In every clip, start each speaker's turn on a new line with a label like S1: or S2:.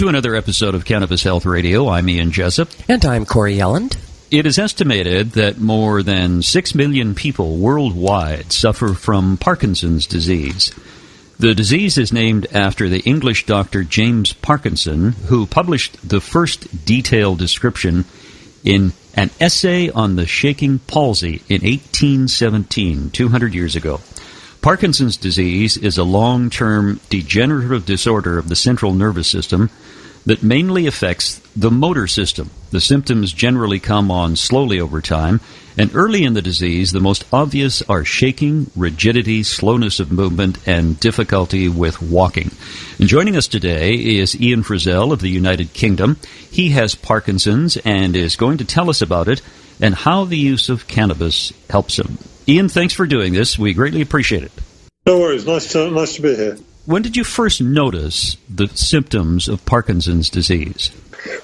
S1: To another episode of Cannabis Health Radio. I'm Ian Jessup.
S2: And I'm Corey Yelland.
S1: It is estimated that more than 6 million people worldwide suffer from Parkinson's disease. The disease is named after the English doctor James Parkinson, who published the first detailed description in an essay on the shaking palsy in 1817, 200 years ago. Parkinson's disease is a long-term degenerative disorder of the central nervous system that mainly affects the motor system. The symptoms generally come on slowly over time, and early in the disease, the most obvious are shaking, rigidity, slowness of movement, and difficulty with walking. And joining us today is Ian Frizell of the United Kingdom. He has Parkinson's and is going to tell us about it and how the use of cannabis helps him. Ian, thanks for doing this. We greatly appreciate it.
S3: No worries. Nice to be here.
S1: When did you first notice the symptoms of Parkinson's disease?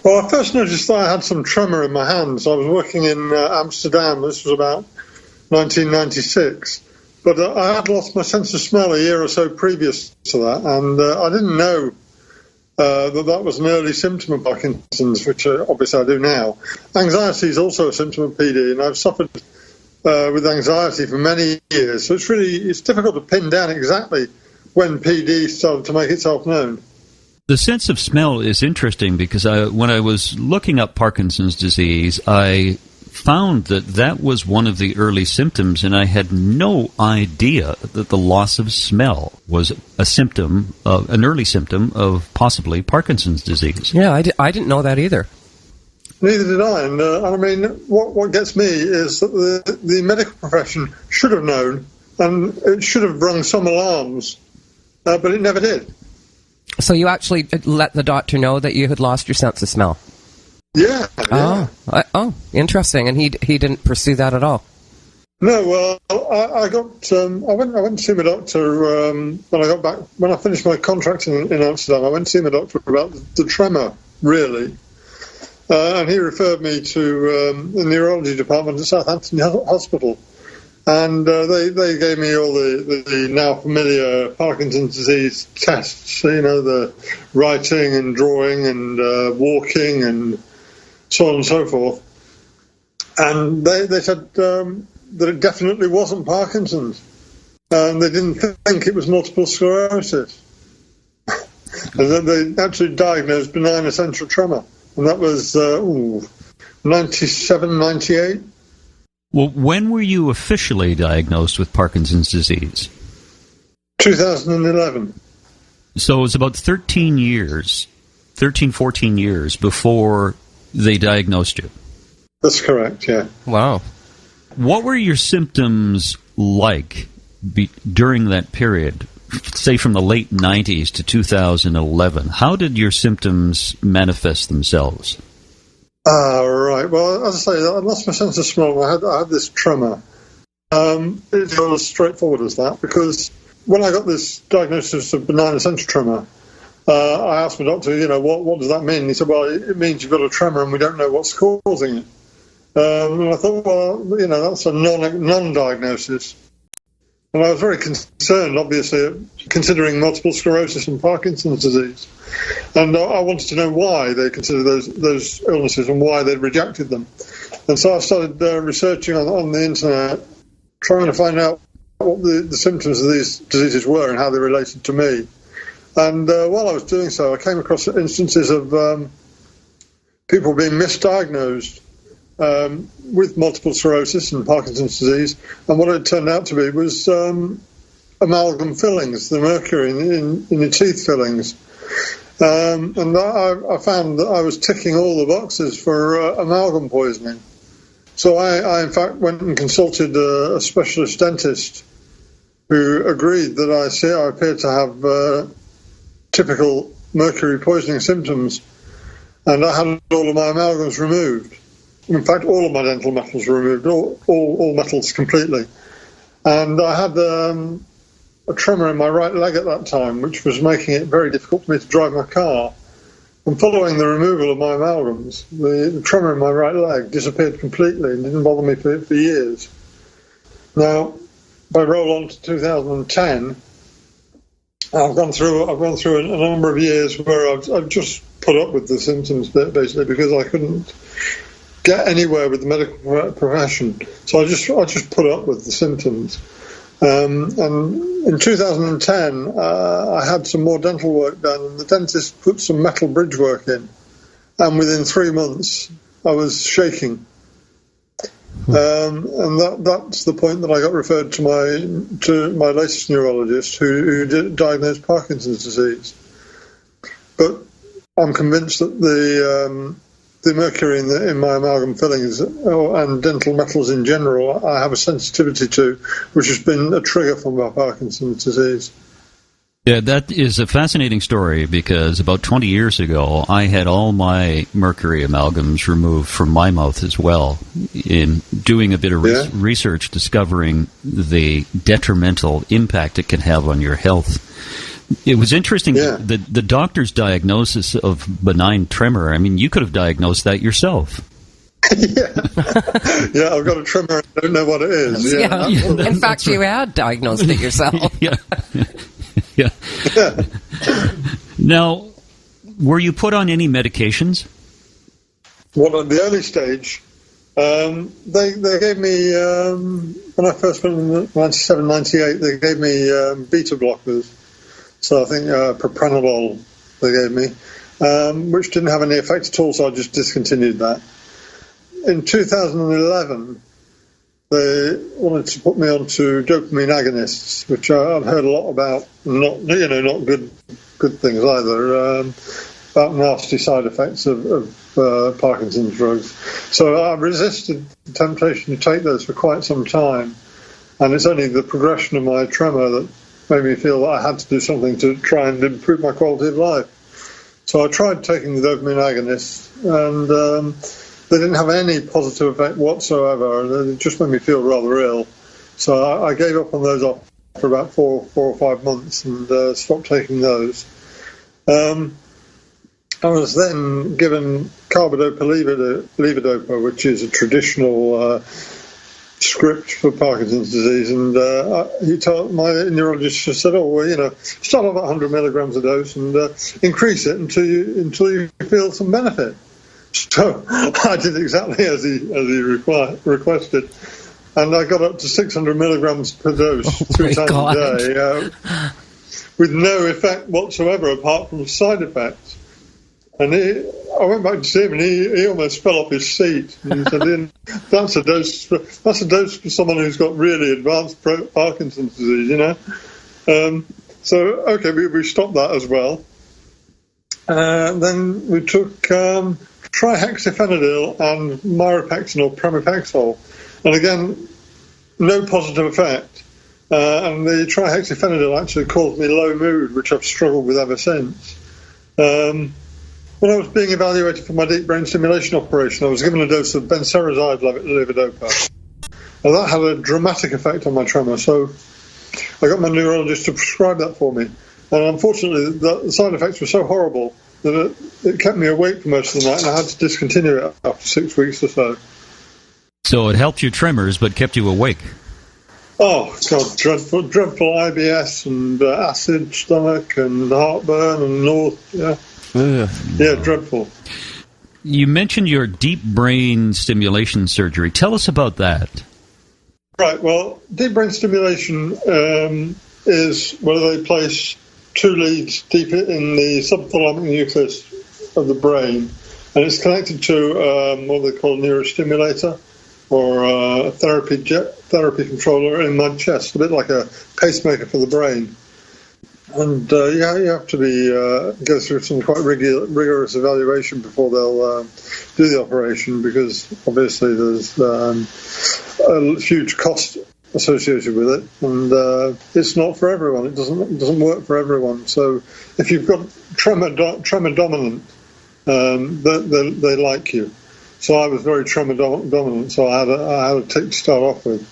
S3: Well, I first noticed that I had some tremor in my hands. I was working in Amsterdam. This was about 1996. But I had lost my sense of smell a year or so previous to that, and I didn't know that was an early symptom of Parkinson's, which obviously I do now. Anxiety is also a symptom of PD, and I've suffered with anxiety for many years. So it's difficult to pin down exactly when PD started to make itself known.
S1: The sense of smell is interesting because when I was looking up Parkinson's disease, I found that was one of the early symptoms, and I had no idea that the loss of smell was a symptom, an early symptom of possibly Parkinson's disease.
S2: Yeah, I didn't know that either.
S3: Neither did I, and I mean, what gets me is that the medical profession should have known, and it should have rung some alarms. But it never did.
S2: So you actually let the doctor know that you had lost your sense of smell?
S3: Yeah.
S2: Oh, interesting. And he didn't pursue that at all?
S3: No, well, I went to see my doctor when I finished my contract in Amsterdam. I went to see my doctor about the tremor, really. And he referred me to the neurology department at Southampton Hospital. And they gave me all the now familiar Parkinson's disease tests, the writing and drawing and walking and so on and so forth. And they said that it definitely wasn't Parkinson's. And they didn't think it was multiple sclerosis. And then they actually diagnosed benign essential tremor. And that was 97, 98.
S1: Well, when were you officially diagnosed with Parkinson's disease?
S3: 2011.
S1: So it was about 14 years before they diagnosed you.
S3: That's correct, yeah.
S2: Wow.
S1: What were your symptoms like during that period, say from the late 90s to 2011? How did your symptoms manifest themselves?
S3: Right. Well, as I say, I lost my sense of smell. I had this tremor. It's not as straightforward as that, because when I got this diagnosis of benign essential tremor, I asked my doctor, what does that mean? He said, well, it means you've got a tremor and we don't know what's causing it. And I thought, well, that's a non-diagnosis. And I was very concerned, obviously, considering multiple sclerosis and Parkinson's disease. And I wanted to know why they considered those illnesses and why they rejected them. And so I started researching on the internet, trying to find out what the symptoms of these diseases were and how they related to me. And while I was doing so, I came across instances of people being misdiagnosed with multiple sclerosis and Parkinson's disease, and what it turned out to be was amalgam fillings, the mercury in the teeth fillings. And I found that I was ticking all the boxes for amalgam poisoning. So I in fact went and consulted a specialist dentist who agreed that I appeared to have typical mercury poisoning symptoms, and I had all of my amalgams removed. In fact, all of my dental metals were removed, all metals completely. And I had a tremor in my right leg at that time, which was making it very difficult for me to drive my car. And following the removal of my amalgams, the tremor in my right leg disappeared completely and didn't bother me for years. Now, if I roll on to 2010, I've gone through a number of years where I've just put up with the symptoms basically because I couldn't get anywhere with the medical profession. So I just put up with the symptoms. And in 2010, I had some more dental work done, and the dentist put some metal bridge work in. And within 3 months, I was shaking. And that's the point that I got referred to my latest neurologist, who diagnosed Parkinson's disease. But I'm convinced that the mercury in my amalgam fillings and dental metals in general, I have a sensitivity to, which has been a trigger for my Parkinson's disease.
S1: Yeah, that is a fascinating story because about 20 years ago, I had all my mercury amalgams removed from my mouth as well. In doing a bit of research, discovering the detrimental impact it can have on your health. It was interesting, the doctor's diagnosis of benign tremor. I mean, you could have diagnosed that yourself.
S3: Yeah, I've got a tremor, I don't know what it is.
S2: In fact, you had diagnosed it yourself.
S1: Yeah. Now, were you put on any medications?
S3: Well, at the early stage, they gave me, when I first went in 97, 98, they gave me beta blockers. So I think propranolol they gave me, which didn't have any effect at all, so I just discontinued that. In 2011, they wanted to put me onto dopamine agonists, which I've heard a lot about. Not good things either. About nasty side effects of Parkinson's drugs. So I resisted the temptation to take those for quite some time, and it's only the progression of my tremor that made me feel that I had to do something to try and improve my quality of life. So I tried taking the dopamine agonists, and they didn't have any positive effect whatsoever. It just made me feel rather ill. So I gave up on those after about 4 or 5 months and stopped taking those. I was then given carbidopa-levodopa, which is a traditional script for Parkinson's disease, and he told my neurologist, just said, start off at 100 milligrams a dose and increase it until you feel some benefit. So I did exactly as he requested, and I got up to 600 milligrams per dose 3 times a day, with no effect whatsoever apart from side effects. And I went back to see him, and he almost fell off his seat. And he said, "That's a dose for someone who's got really advanced Parkinson's disease, So okay, we stopped that as well. Then we took trihexyphenidyl and myropexin or pramipexole, and again, no positive effect. And the trihexyphenidyl actually caused me low mood, which I've struggled with ever since. When I was being evaluated for my deep brain stimulation operation, I was given a dose of benserazide levodopa. And that had a dramatic effect on my tremor, so I got my neurologist to prescribe that for me. And unfortunately, the side effects were so horrible that it kept me awake for most of the night, and I had to discontinue it after 6 weeks or so.
S1: So it helped your tremors, but kept you awake?
S3: Oh, God, dreadful IBS and acid stomach and heartburn and all, Yeah, dreadful.
S1: You mentioned your deep brain stimulation surgery. Tell us about that.
S3: Right, well, deep brain stimulation is where they place 2 leads deep in the subthalamic nucleus of the brain, and it's connected to what they call a neurostimulator or a therapy controller in my chest, a bit like a pacemaker for the brain. And you have to go through some quite rigorous evaluation before they'll do the operation, because obviously there's a huge cost associated with it, and it's not for everyone. It doesn't work for everyone. So if you've got tremor dominant, they like you. So I was very tremor dominant, so I had a tick to start off with.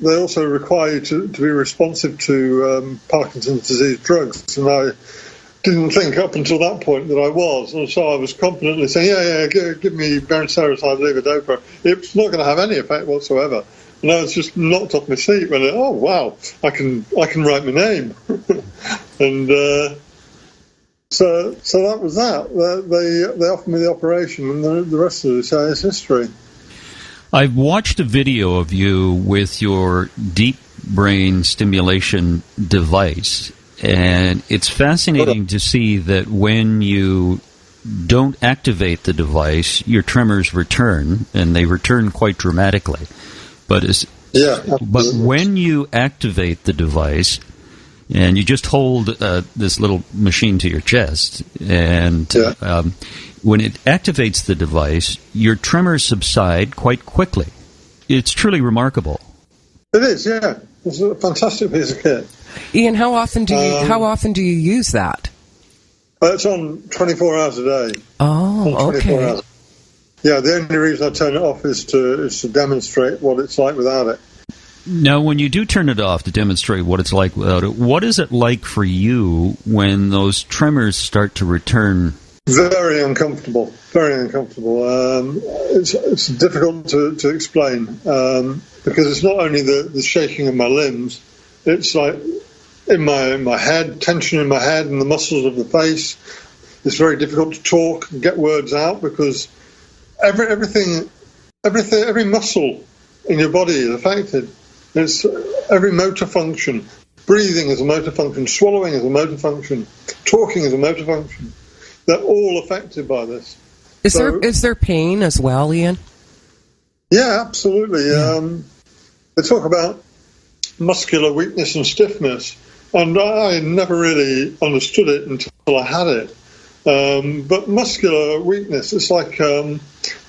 S3: They also require you to be responsive to Parkinson's disease drugs, and I didn't think up until that point that I was, and so I was confidently saying, give me benserazide levodopa. It's not going to have any effect whatsoever. And I was just knocked off my seat when, oh wow, I can write my name. And so that was that. They offered me the operation, and the rest of it is history.
S1: I've watched a video of you with your deep brain stimulation device, and it's fascinating to see that when you don't activate the device, your tremors return, and they return quite dramatically. But when you activate the device, and you just hold this little machine to your chest, and when it activates the device, your tremors subside quite quickly. It's truly remarkable.
S3: It is, yeah. It's a fantastic piece of kit.
S2: Ian, how often do you use that?
S3: It's on 24 hours a day.
S2: Oh, okay.
S3: Hours. Yeah, the only reason I turn it off is to demonstrate what it's like without it.
S1: Now, when you do turn it off to demonstrate what it's like without it, what is it like for you when those tremors start to return?
S3: Very uncomfortable. Very uncomfortable. It's difficult to explain because it's not only the shaking of my limbs. It's like in my head, tension in my head and the muscles of the face. It's very difficult to talk and get words out because every muscle in your body is affected. It's every motor function. Breathing is a motor function. Swallowing is a motor function. Talking is a motor function. They're all affected by this.
S2: Is there pain as well, Ian?
S3: Yeah, absolutely. They talk about muscular weakness and stiffness, and I never really understood it until I had it. But muscular weakness, it's like the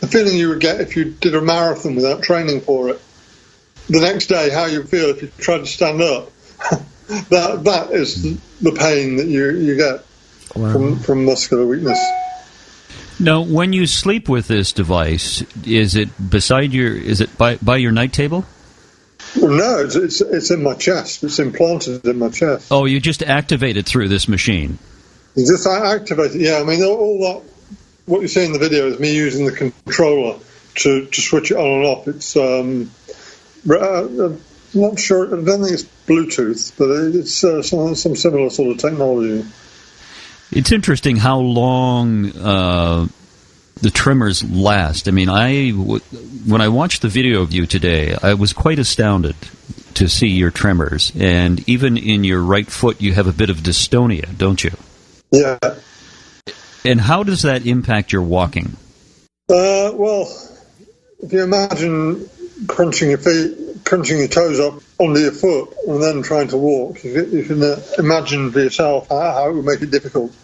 S3: feeling you would get if you did a marathon without training for it. The next day, how you feel if you try to stand up. that is the pain that you get. Wow. From muscular weakness.
S1: Now, when you sleep with this device, is it by your night table?
S3: Well, no, it's in my chest. It's implanted in my chest.
S1: Oh, you just activate it through this machine.
S3: You just activate it. Yeah, I mean, all that. What you see in the video is me using the controller to switch it on and off. It's I'm not sure. I don't think it's Bluetooth, but it's some similar sort of technology.
S1: It's interesting how long the tremors last. I mean, when I watched the video of you today, I was quite astounded to see your tremors. And even in your right foot, you have a bit of dystonia, don't you?
S3: Yeah.
S1: And how does that impact your walking?
S3: Well, if you imagine crunching your toes up under your foot and then trying to walk, you can imagine for yourself how it would make it difficult.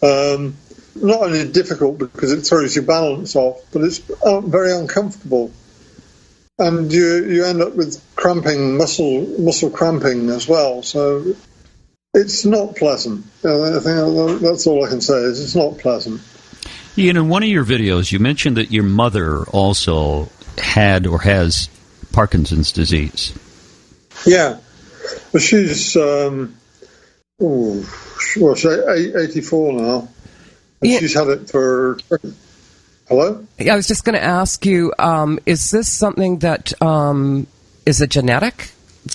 S3: Not only difficult because it throws your balance off, but it's very uncomfortable. And you end up with cramping, muscle cramping as well. So it's not pleasant. I think that's all I can say is it's not pleasant.
S1: Ian, in one of your videos, you mentioned that your mother also had or has Parkinson's disease. Yeah.
S3: Well, she's 84 now. And she's had it for... Hello?
S2: I was just going to ask you, is this something that is a genetic?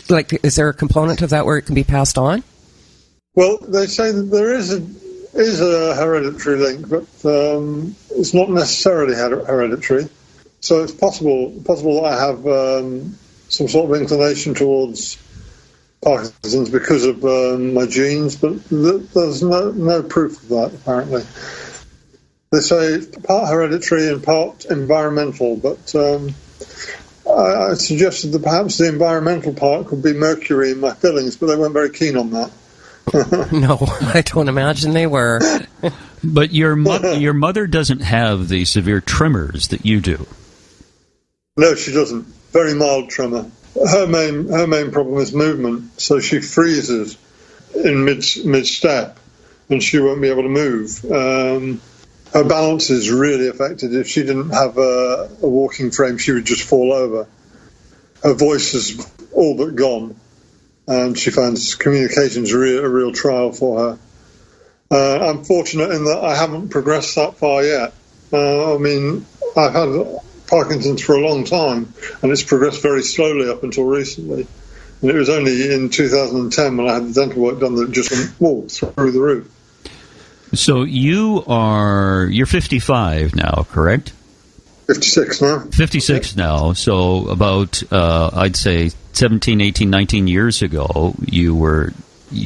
S2: Like, is there a component of that where it can be passed on?
S3: Well, they say that there is a hereditary link, but it's not necessarily hereditary. So it's possible that I have some sort of inclination towards Parkinson's because of my genes, but there's no proof of that, apparently. They say it's part hereditary and part environmental, but I suggested that perhaps the environmental part could be mercury in my fillings, but they weren't very keen on that.
S2: No, I don't imagine they were.
S1: But your mother doesn't have the severe tremors that you do.
S3: No, she doesn't. Very mild tremor. Her main problem is movement, so she freezes in mid-step, and she won't be able to move. Her balance is really affected. If she didn't have a walking frame, she would just fall over. Her voice is all but gone, and she finds communication's a real trial for her. I'm fortunate in that I haven't progressed that far yet. I mean, I've had Parkinson's for a long time, and it's progressed very slowly up until recently. And it was only in 2010 when I had the dental work done that it just went through the roof.
S1: So you're 55 now, correct?
S3: 56 now.
S1: 56 now. So about, I'd say 17, 18, 19 years ago, you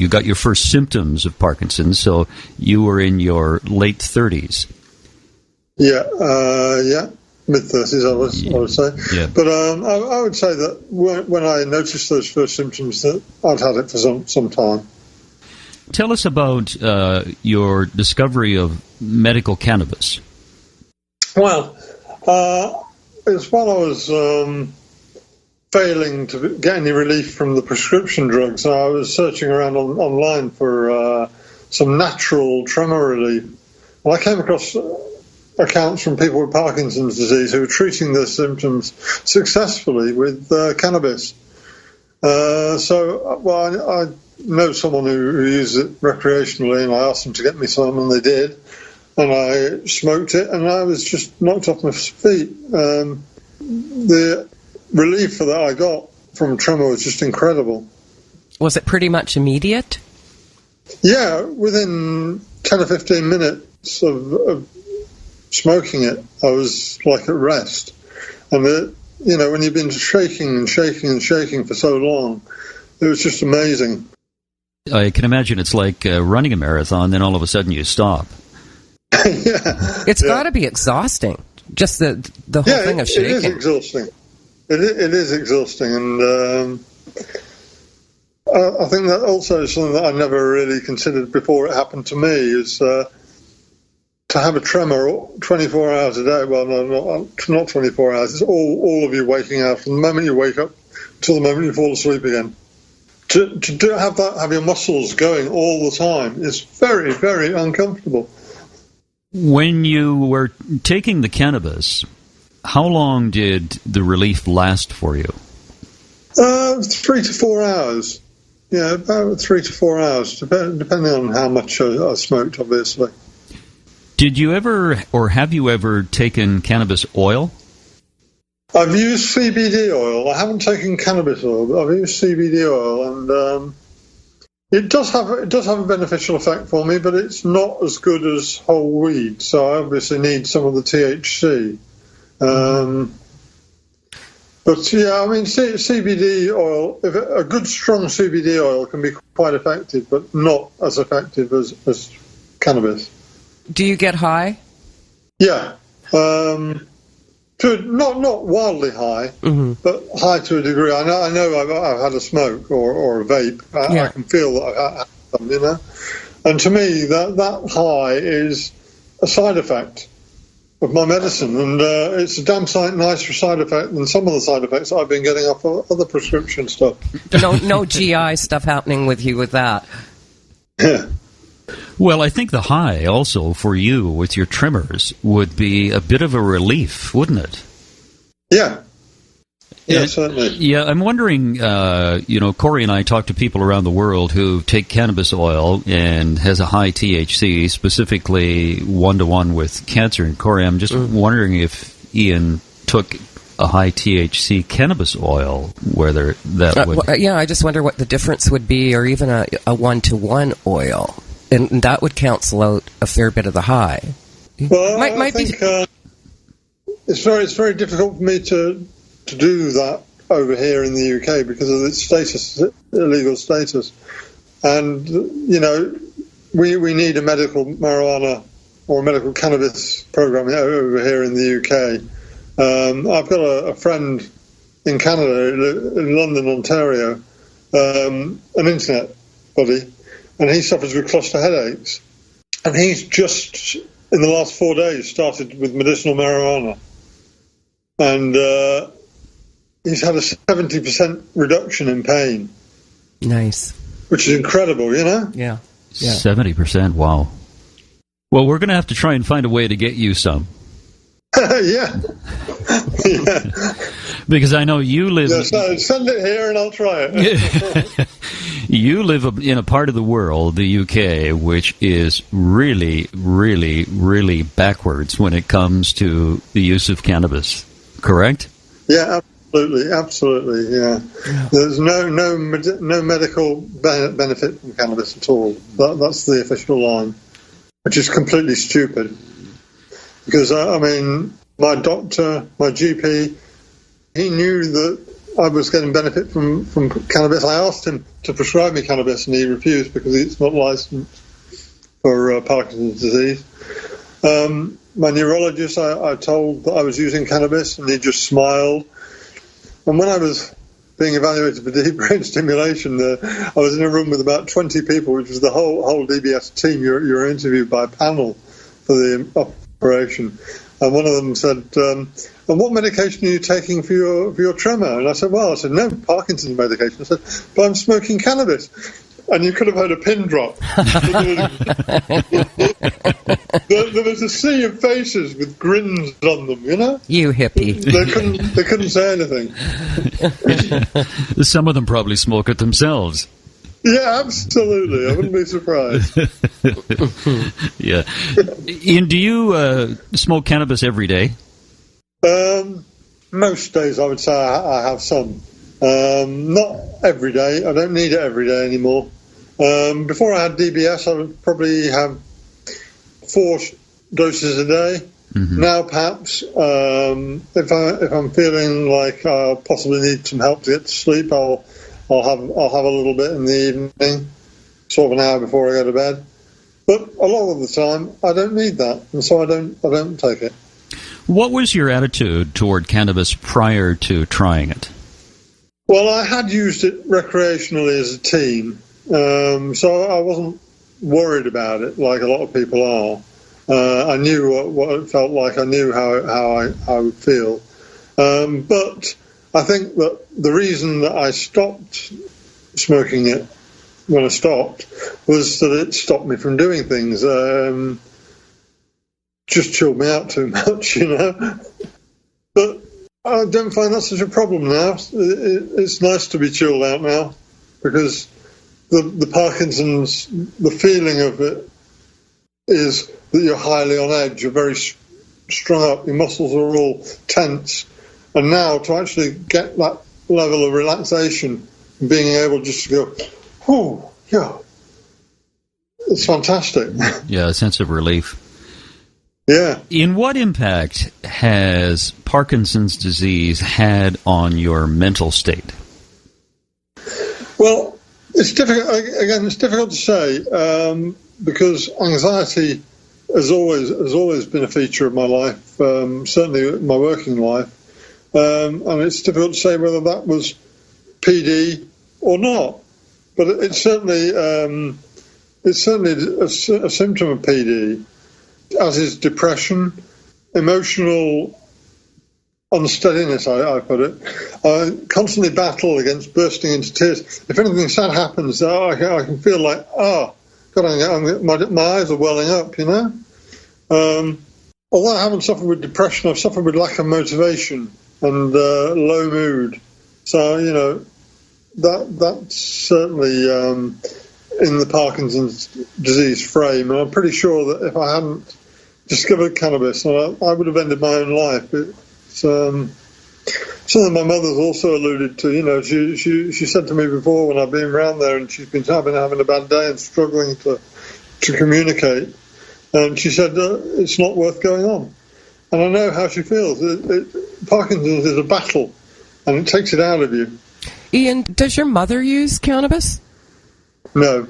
S1: got your first symptoms of Parkinson's. So you were in your late 30s.
S3: Yeah, mid-30s, I would say.
S1: Yeah.
S3: But I would say that when I noticed those first symptoms, that I'd had it for some time.
S1: Tell us about your discovery of medical cannabis.
S3: Well, it was while I was failing to get any relief from the prescription drugs. I was searching around online for some natural tremor relief. And I came across accounts from people with Parkinson's disease who were treating their symptoms successfully with cannabis. I know someone who uses it recreationally, and I asked them to get me some, and they did. And I smoked it, and I was just knocked off my feet. The relief that I got from tremor was just incredible.
S2: Was it pretty much immediate?
S3: Yeah, within 10 or 15 minutes of smoking it, I was like at rest. And when you've been shaking for so long, it was just amazing.
S1: I can imagine it's like running a marathon, then all of a sudden you stop.
S3: Yeah.
S2: It's got to be exhausting, just the whole thing of shaking.
S3: It is exhausting. It is exhausting, and I think that also is something that I never really considered before it happened to me, is to have a tremor 24 hours a day. Well, no, not 24 hours. It's all of you waking up from the moment you wake up till the moment you fall asleep again. To have your muscles going all the time is very, very uncomfortable.
S1: When you were taking the cannabis, how long did the relief last for you?
S3: 3 to 4 hours. Yeah, about 3 to 4 hours, depending on how much I smoked, obviously.
S1: Did you ever, or have you ever taken cannabis oil?
S3: I've used CBD oil. I haven't taken cannabis oil, but I've used CBD oil, and it does have a beneficial effect for me, but it's not as good as whole weed. So I obviously need some of the THC. But yeah, I mean, CBD oil, a good strong CBD oil can be quite effective, but not as effective as cannabis.
S2: Do you get high?
S3: Yeah. Not wildly high, but high to a degree. I know I've had a smoke or a vape. I can feel that I've had some, And to me, that high is a side effect of my medicine, and it's a damn sight nicer side effect than some of the side effects I've been getting off of other prescription stuff.
S2: No GI stuff happening with you with that.
S3: Yeah.
S1: Well, I think the high also for you with your tremors would be a bit of a relief, wouldn't it?
S3: Yeah. Yeah, certainly.
S1: Yeah, I'm wondering, Corey and I talk to people around the world who take cannabis oil and has a high THC, specifically 1-to-1 with cancer. And Corey, I'm just wondering if Ian took a high THC cannabis oil, whether that would...
S2: I just wonder what the difference would be, or even a 1-to-1 oil. And that would cancel out a fair bit of the high.
S3: Well, I think it's very difficult for me to do that over here in the UK because of its illegal status. And, we need a medical marijuana or a medical cannabis program over here in the UK. I've got a friend in Canada, in London, Ontario, an internet buddy, and he suffers with cluster headaches. And he's just, in the last 4 days, started with medicinal marijuana. And he's had a 70% reduction in pain.
S2: Nice.
S3: Which is incredible,
S2: Yeah.
S1: 70%, wow. Well, we're going to have to try and find a way to get you some.
S3: Yeah.
S1: Because I know you live...
S3: Yeah, so send it here and I'll try it.
S1: You live in a part of the world, the UK, which is really, really, really backwards when it comes to the use of cannabis. correct?
S3: Yeah, absolutely, yeah. There's no medical benefit from cannabis at all. That's the official line, which is completely stupid. Because, my doctor, my GP, he knew that I was getting benefit from cannabis. I asked him to prescribe me cannabis, and he refused because it's not licensed for Parkinson's disease. My neurologist, I told that I was using cannabis, and he just smiled. And when I was being evaluated for deep brain stimulation, I was in a room with about 20 people, which was the whole DBS team. You're interviewed by a panel for the operation. And one of them said, and what medication are you taking for your tremor? And I said, no, Parkinson's medication. I said, but I'm smoking cannabis. And you could have heard a pin drop. There was a sea of faces with grins on them, you know?
S2: You hippie.
S3: They couldn't say anything.
S1: Some of them probably smoke it themselves.
S3: Yeah, absolutely. I wouldn't be surprised.
S1: Yeah. Ian, do you smoke cannabis every day?
S3: Most days I would say I have some. Not every day. I don't need it every day anymore. Before I had DBS, I would probably have 4 doses a day. Mm-hmm. Now, perhaps, if I'm feeling like I possibly need some help to get to sleep, I'll have a little bit in the evening, sort of an hour before I go to bed. But a lot of the time, I don't need that, and so I don't take it.
S1: What was your attitude toward cannabis prior to trying it?
S3: Well, I had used it recreationally as a teen, so I wasn't worried about it like a lot of people are. I knew what it felt like. I knew how I would feel. But I think that the reason that I stopped smoking it when I stopped was that it stopped me from doing things. Just chilled me out too much, you know. But I don't find that such a problem now. It's nice to be chilled out now because the Parkinson's, the feeling of it is that you're highly on edge, you're very strung up, your muscles are all tense. And now to actually get that level of relaxation, being able just to go, oh, yeah, it's fantastic.
S1: Yeah, a sense of relief.
S3: Yeah.
S1: In what impact has Parkinson's disease had on your mental state?
S3: Well, it's difficult. Again, it's difficult to say because anxiety has always been a feature of my life, certainly my working life, and it's difficult to say whether that was PD or not. But it's certainly a symptom of PD. As is depression, emotional unsteadiness, I put it. I constantly battle against bursting into tears. If anything sad happens, I can feel like, God, my eyes are welling up, you know? Although I haven't suffered with depression, I've suffered with lack of motivation and low mood. So, you know, that's certainly in the Parkinson's disease frame. And I'm pretty sure that if I hadn't discovered cannabis, I would have ended my own life. It's something my mother's also alluded to. You know, she said to me before when I've been around there and she's been having a bad day and struggling to communicate, and she said it's not worth going on. And I know how she feels. Parkinson's is a battle, and it takes it out of you.
S2: Ian, does your mother use cannabis?
S3: No,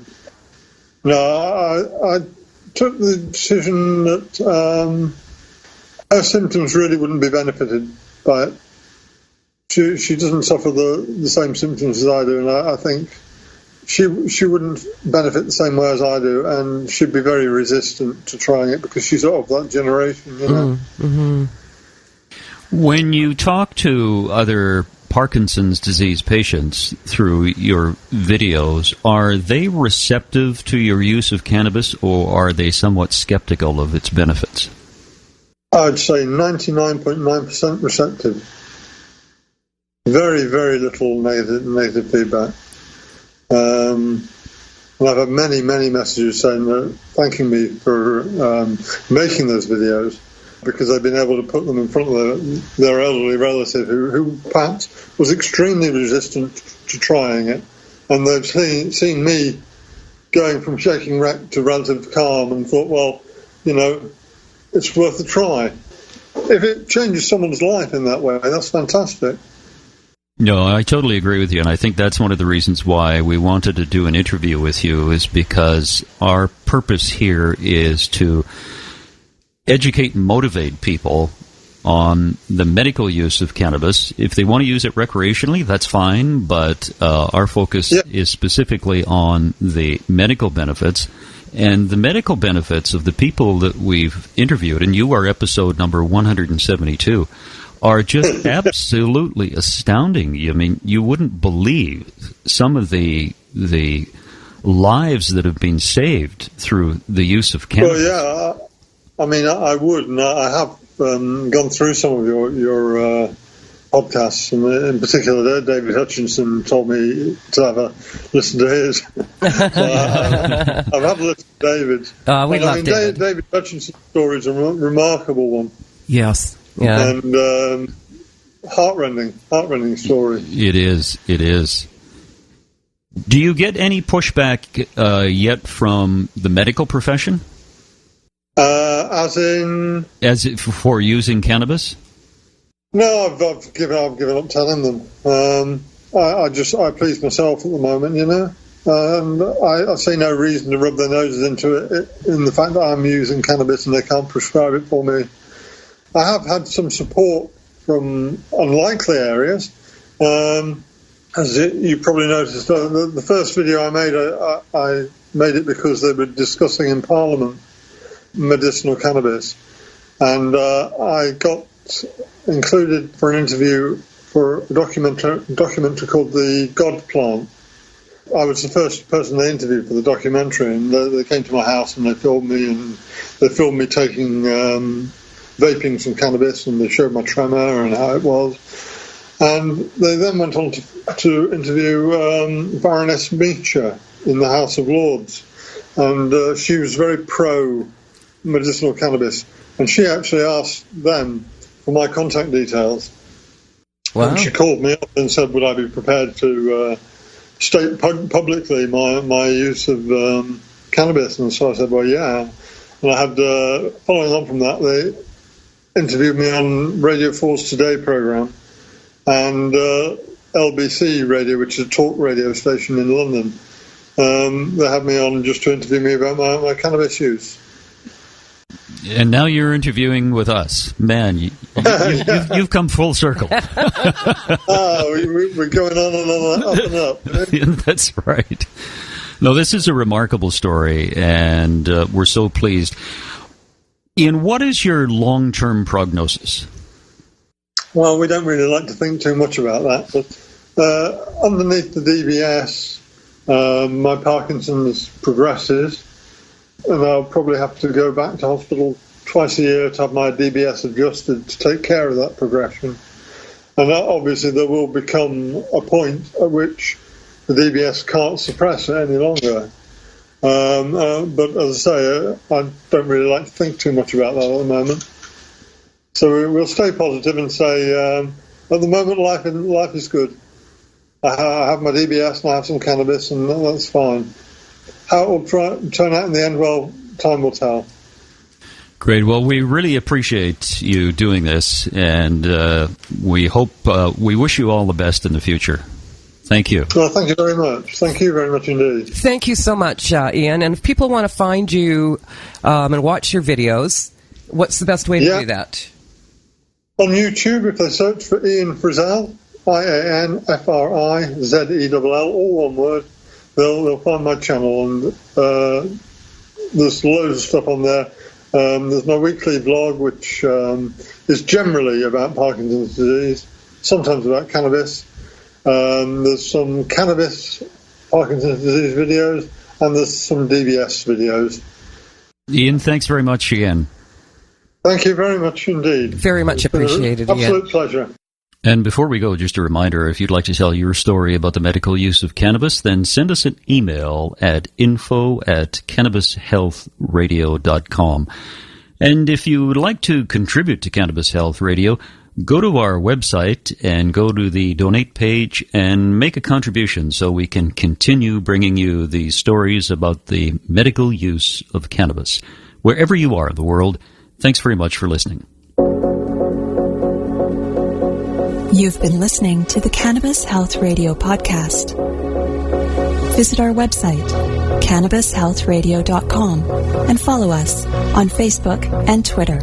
S3: I took the decision that her symptoms really wouldn't be benefited by it. She doesn't suffer the same symptoms as I do, and I think she wouldn't benefit the same way as I do, and she'd be very resistant to trying it because she's of that generation, you know.
S2: Mm-hmm.
S1: When you talk to other Parkinson's disease patients through your videos, are they receptive to your use of cannabis, or are they somewhat skeptical of its benefits?
S3: I'd say 99.9% receptive. Very, very little negative feedback. And I've had many, many messages saying thanking me for making those videos. because they've been able to put them in front of their elderly relative who perhaps was extremely resistant to trying it. And they've seen me going from shaking wreck to relative calm and thought, well, it's worth a try. If it changes someone's life in that way, that's fantastic.
S1: No, I totally agree with you, and I think that's one of the reasons why we wanted to do an interview with you, is because our purpose here is to educate and motivate people on the medical use of cannabis. If they want to use it recreationally, that's fine, but our focus is specifically on the medical benefits. And the medical benefits of the people that we've interviewed, and you are episode number 172, are just absolutely astounding. I mean, you wouldn't believe some of the lives that have been saved through the use of cannabis.
S3: Well, yeah, I mean, I would, and I have gone through some of your podcasts, and in particular, David Hutchinson told me to have a listen to his. So I've had a listen to David.
S2: We love David.
S3: David Hutchinson's story is a remarkable one.
S2: Yes. Yeah.
S3: And heartrending story.
S1: It is. Do you get any pushback yet from the medical profession? As for using cannabis?
S3: No, I've given up telling them. I please myself at the moment, and I see no reason to rub their noses into it in the fact that I'm using cannabis and they can't prescribe it for me. I have had some support from unlikely areas. As you probably noticed, the first video I made, I made it because they were discussing in Parliament medicinal cannabis. And I got included for an interview for a documentary called The God Plant. I was the first person they interviewed for the documentary, and they came to my house and they filmed me taking vaping some cannabis, and they showed my tremor and how it was. And they then went on to interview Baroness Beecher in the House of Lords, and she was very pro medicinal cannabis, and she actually asked them for my contact details. Wow. And she called me up and said, would I be prepared to state publicly my use of cannabis? And so I said, well, yeah. And I had, following on from that, they interviewed me on Radio 4's Today programme and LBC Radio, which is a talk radio station in London. They had me on just to interview me about my cannabis use.
S1: And now you're interviewing with us. Man, you've come full circle.
S3: We're going on and on, up and up.
S1: That's right. No, this is a remarkable story, and we're so pleased. Ian, what is your long-term prognosis?
S3: Well, we don't really like to think too much about that, but underneath the DBS, my Parkinson's progresses, and I'll probably have to go back to hospital twice a year to have my DBS adjusted to take care of that progression. And obviously there will become a point at which the DBS can't suppress it any longer. But as I say, I don't really like to think too much about that at the moment. So we'll stay positive and say, at the moment, life is good. I have my DBS and I have some cannabis, and that's fine. How it will turn out in the end, well, time will tell.
S1: Great. Well, we really appreciate you doing this, and we wish you all the best in the future. Thank you.
S3: Well, thank you very much. Thank you very much indeed.
S2: Thank you so much, Ian. And if people want to find you and watch your videos, what's the best way to do that?
S3: On YouTube, if they search for Ian Frizell, IANFRIZELL, all one word, they'll find my channel, and there's loads of stuff on there. There's my weekly vlog, which is generally about Parkinson's disease, sometimes about cannabis. There's some cannabis Parkinson's disease videos, and there's some DBS videos.
S1: Ian, thanks very much again.
S3: Thank you very much indeed.
S2: Very much appreciated, Ian.
S3: Absolute pleasure.
S1: And before we go, just a reminder, if you'd like to tell your story about the medical use of cannabis, then send us an email at info@cannabishealthradio.com. And if you would like to contribute to Cannabis Health Radio, go to our website and go to the donate page and make a contribution so we can continue bringing you the stories about the medical use of cannabis. Wherever you are in the world, thanks very much for listening.
S4: You've been listening to the Cannabis Health Radio podcast. Visit our website, cannabishealthradio.com, and follow us on Facebook and Twitter.